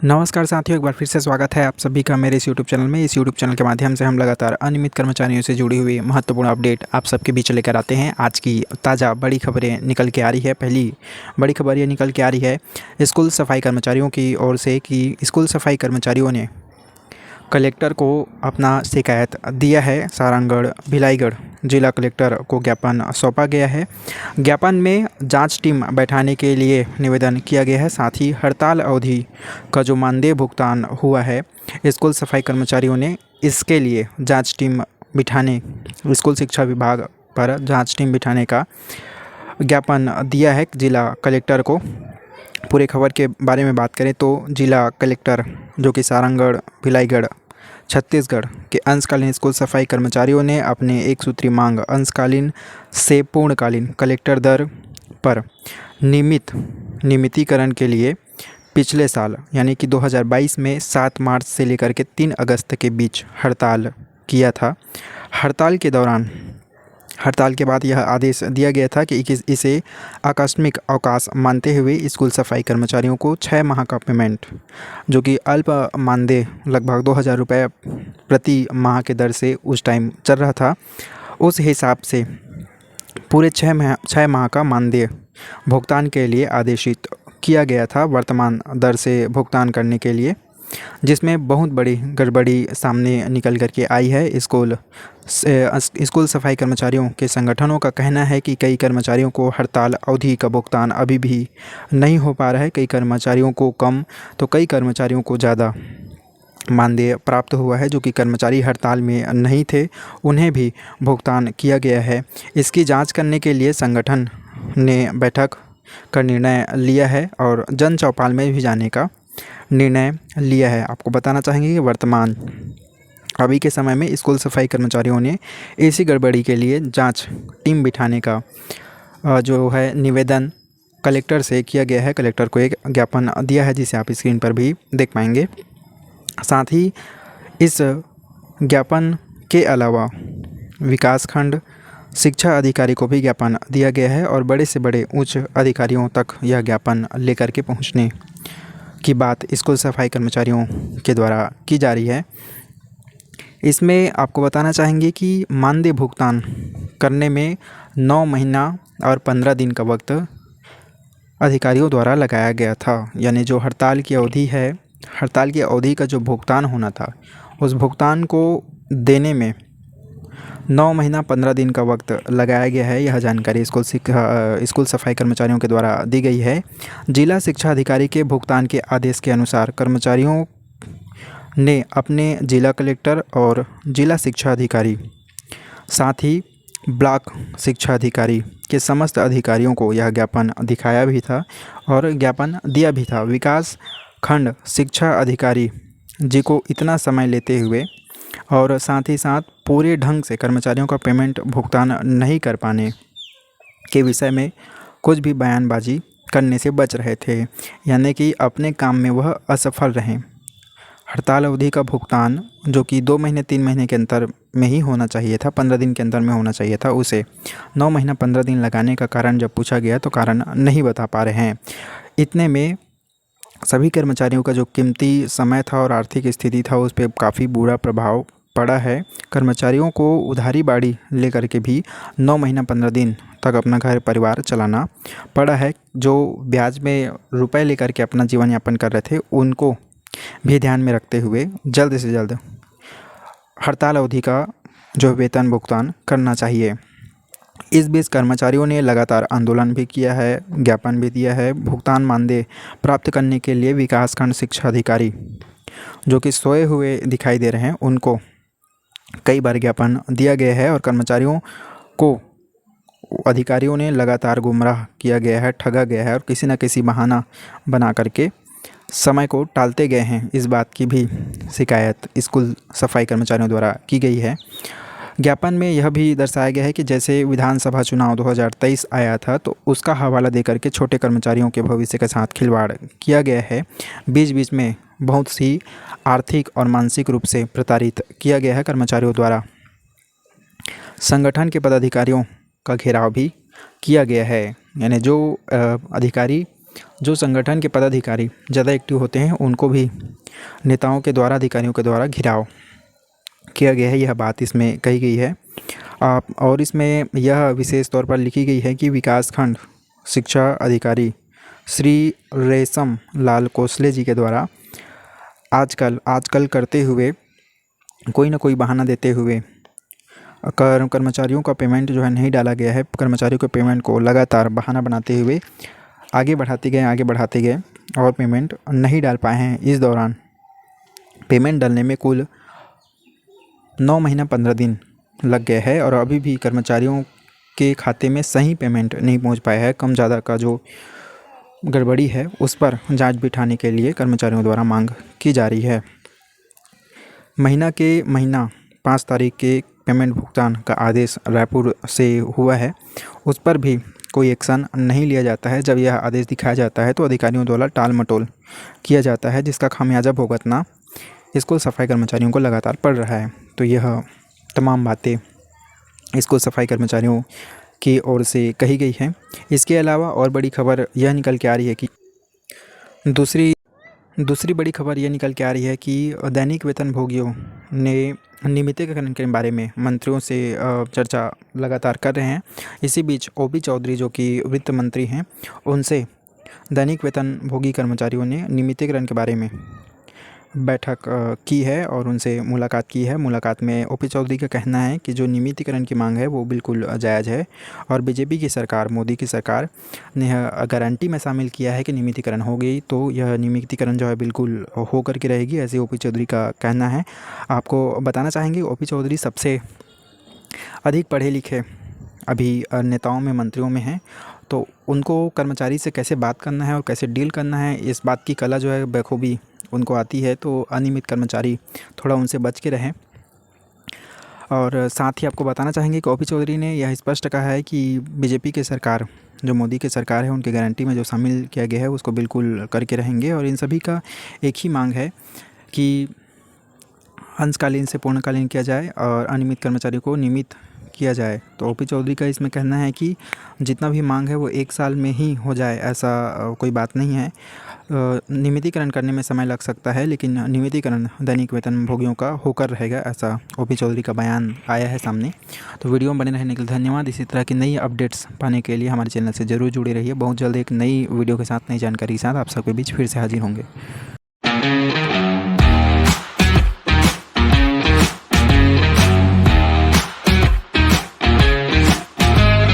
नमस्कार साथियों, एक बार फिर से स्वागत है आप सभी का मेरे इस यूट्यूब चैनल में। इस यूट्यूब चैनल के माध्यम से हम लगातार अनियमित कर्मचारियों से जुड़ी हुई महत्वपूर्ण अपडेट आप सबके बीच लेकर आते हैं। आज की ताज़ा बड़ी खबरें निकल के आ रही है। पहली बड़ी खबर ये निकल के आ रही है स्कूल सफाई कर्मचारियों की ओर से कि स्कूल सफाई कर्मचारियों ने कलेक्टर को अपना शिकायत दिया है। सारंगढ़ भिलाईगढ़ जिला कलेक्टर को ज्ञापन सौंपा गया है। ज्ञापन में जांच टीम बैठाने के लिए निवेदन किया गया है। साथ ही हड़ताल अवधि का जो मानदेय भुगतान हुआ है स्कूल सफाई कर्मचारियों ने, इसके लिए जांच टीम बिठाने, स्कूल शिक्षा विभाग पर जांच टीम बिठाने का ज्ञापन दिया है जिला कलेक्टर को। पूरे खबर के बारे में बात करें तो जिला कलेक्टर जो कि सारंगढ़ भिलाईगढ़ छत्तीसगढ़ के अंशकालीन स्कूल सफाई कर्मचारियों ने अपने एक सूत्री मांग अंशकालीन से पूर्णकालीन कलेक्टर दर पर नियमितीकरण के लिए पिछले साल यानी कि 2022 में 7 मार्च से लेकर के 3 अगस्त के बीच हड़ताल किया था। हड़ताल के बाद यह आदेश दिया गया था कि इसे आकस्मिक अवकाश मानते हुए स्कूल सफाई कर्मचारियों को 6 माह का पेमेंट, जो कि अल्प मानदेय लगभग 2000 रुपये प्रति माह के दर से उस टाइम चल रहा था, उस हिसाब से पूरे 6 माह का मानदेय भुगतान के लिए आदेशित किया गया था वर्तमान दर से भुगतान करने के लिए, जिसमें बहुत बड़ी गड़बड़ी सामने निकल कर के आई है। स्कूल सफाई कर्मचारियों के संगठनों का कहना है कि कई कर्मचारियों को हड़ताल अवधि का भुगतान अभी भी नहीं हो पा रहा है। कई कर्मचारियों को कम तो कई कर्मचारियों को ज़्यादा मानदेय प्राप्त हुआ है। जो कि कर्मचारी हड़ताल में नहीं थे उन्हें भी भुगतान किया गया है। इसकी जांच करने के लिए संगठन ने बैठक का निर्णय लिया है और जन चौपाल में भी जाने का निर्णय लिया है। आपको बताना चाहेंगे कि वर्तमान अभी के समय में स्कूल सफाई कर्मचारियों ने ऐसी गड़बड़ी के लिए जांच टीम बिठाने का जो है निवेदन कलेक्टर से किया गया है। कलेक्टर को एक ज्ञापन दिया है जिसे आप स्क्रीन पर भी देख पाएंगे। साथ ही इस ज्ञापन के अलावा विकासखंड शिक्षा अधिकारी को भी ज्ञापन दिया गया है और बड़े से बड़े उच्च अधिकारियों तक यह ज्ञापन लेकर के पहुंचने की बात स्कूल सफाई कर्मचारियों के द्वारा की जा रही है। इसमें आपको बताना चाहेंगे कि मानदेय भुगतान करने में 9 महीना और 15 दिन का वक्त अधिकारियों द्वारा लगाया गया था। यानी जो हड़ताल की अवधि है, हड़ताल की अवधि का जो भुगतान होना था उस भुगतान को देने में 9 महीना 15 दिन का वक्त लगाया गया है। यह जानकारी स्कूल सफाई कर्मचारियों के द्वारा दी गई है। जिला शिक्षा अधिकारी के भुगतान के आदेश के अनुसार कर्मचारियों ने अपने जिला कलेक्टर और जिला शिक्षा अधिकारी साथ ही ब्लॉक शिक्षा अधिकारी के समस्त अधिकारियों को यह ज्ञापन दिखाया भी था और ज्ञापन दिया भी था। विकास खंड शिक्षा अधिकारी जी को इतना समय लेते हुए और साथ ही साथ पूरे ढंग से कर्मचारियों का पेमेंट भुगतान नहीं कर पाने के विषय में कुछ भी बयानबाजी करने से बच रहे थे, यानी कि अपने काम में वह असफल रहे। हड़ताल अवधि का भुगतान जो कि 2 महीने 3 महीने के अंतर में ही होना चाहिए था, 15 दिन के अंतर में होना चाहिए था, उसे 9 महीना 15 दिन लगाने का कारण जब पूछा गया तो कारण नहीं बता पा रहे हैं। इतने में सभी कर्मचारियों का जो कीमती समय था और आर्थिक स्थिति था उस पर काफ़ी बुरा प्रभाव पड़ा है। कर्मचारियों को उधारी बाड़ी लेकर के भी 9 महीना 15 दिन तक अपना घर परिवार चलाना पड़ा है। जो ब्याज में रुपए लेकर के अपना जीवन यापन कर रहे थे उनको भी ध्यान में रखते हुए जल्द से जल्द हड़ताल अवधि का जो वेतन भुगतान करना चाहिए। इस बीच कर्मचारियों ने लगातार आंदोलन भी किया है, ज्ञापन भी दिया है। भुगतान मानदेय प्राप्त करने के लिए विकासखंड शिक्षा अधिकारी जो कि सोए हुए दिखाई दे रहे हैं उनको कई बार ज्ञापन दिया गया है और कर्मचारियों को अधिकारियों ने लगातार गुमराह किया गया है, ठगा गया है और किसी न किसी बहाना बना करके समय को टालते गए हैं। इस बात की भी शिकायत स्कूल सफाई कर्मचारियों द्वारा की गई है। ज्ञापन में यह भी दर्शाया गया है कि जैसे विधानसभा चुनाव 2023 आया था तो उसका हवाला देकर के छोटे कर्मचारियों के भविष्य के साथ खिलवाड़ किया गया है। बीच बीच में बहुत सी आर्थिक और मानसिक रूप से प्रताड़ित किया गया है कर्मचारियों द्वारा। संगठन के पदाधिकारियों का घेराव भी किया गया है, यानी जो अधिकारी जो संगठन के पदाधिकारी ज़्यादा एक्टिव होते हैं उनको भी नेताओं के द्वारा, अधिकारियों के द्वारा घिराव किया गया है, यह बात इसमें कही गई है। और इसमें यह विशेष तौर पर लिखी गई है कि विकासखंड शिक्षा अधिकारी श्री रेशम लाल कोसले जी के द्वारा आजकल करते हुए कोई ना कोई बहाना देते हुए कर्मचारियों का पेमेंट जो है नहीं डाला गया है। कर्मचारियों के पेमेंट को लगातार बहाना बनाते हुए आगे बढ़ाते गए और पेमेंट नहीं डाल पाए हैं। इस दौरान पेमेंट डालने में कुल 9 महीना 15 दिन लग गए हैं और अभी भी कर्मचारियों के खाते में सही पेमेंट नहीं पहुंच पाया है। कम ज़्यादा का जो गड़बड़ी है उस पर जांच बिठाने के लिए कर्मचारियों द्वारा मांग की जा रही है। महीना 5 तारीख के पेमेंट भुगतान का आदेश रायपुर से हुआ है, उस पर भी कोई एक्शन नहीं लिया जाता है। जब यह आदेश दिखाया जाता है तो अधिकारियों द्वारा टाल मटोल किया जाता है, जिसका खामियाजा भुगतना स्कूल सफाई कर्मचारियों को लगातार पड़ रहा है। तो यह तमाम बातें स्कूल सफाई कर्मचारियों की ओर से कही गई हैं। इसके अलावा और बड़ी खबर यह निकल के आ रही है कि दूसरी बड़ी खबर यह निकल के आ रही है कि दैनिक वेतन भोगियों ने नियमितीकरण के बारे में मंत्रियों से चर्चा लगातार कर रहे हैं। इसी बीच ओपी चौधरी जो कि वित्त मंत्री हैं, उनसे दैनिक वेतन भोगी कर्मचारियों ने नियमितीकरण के बारे में बैठक की है और उनसे मुलाकात की है। मुलाकात में ओपी चौधरी का कहना है कि जो नियमितीकरण की मांग है वो बिल्कुल जायज़ है और बीजेपी की सरकार, मोदी की सरकार ने गारंटी में शामिल किया है कि नियमितीकरण हो गई तो यह नियमितीकरण जो है बिल्कुल हो कर के रहेगी, ऐसे ओपी चौधरी का कहना है। आपको बताना चाहेंगे ओपी चौधरी सबसे अधिक पढ़े लिखे अभी नेताओं में, मंत्रियों में हैं, तो उनको कर्मचारी से कैसे बात करना है और कैसे डील करना है इस बात की कला जो है बखूबी उनको आती है। तो अनियमित कर्मचारी थोड़ा उनसे बच के रहें। और साथ ही आपको बताना चाहेंगे कि ओपी चौधरी ने यह स्पष्ट कहा है कि बीजेपी की सरकार, जो मोदी की सरकार है, उनकी गारंटी में जो शामिल किया गया है उसको बिल्कुल करके रहेंगे। और इन सभी का एक ही मांग है कि अंशकालीन से पूर्णकालीन किया जाए और अनियमित कर्मचारी को नियमित किया जाए। तो ओपी चौधरी का इसमें कहना है कि जितना भी मांग है वो 1 साल में ही हो जाए, ऐसा कोई बात नहीं है। नियमितीकरण करने में समय लग सकता है, लेकिन नियमितीकरण दैनिक वेतन भोगियों का होकर रहेगा, ऐसा ओपी चौधरी का बयान आया है सामने। तो वीडियो में बने रहने के लिए धन्यवाद। इसी तरह की नई अपडेट्स पाने के लिए हमारे चैनल से ज़रूर जुड़े रहिए। बहुत जल्द एक नई वीडियो के साथ, नई जानकारी के साथ आप सबके बीच फिर से हाजिर होंगे।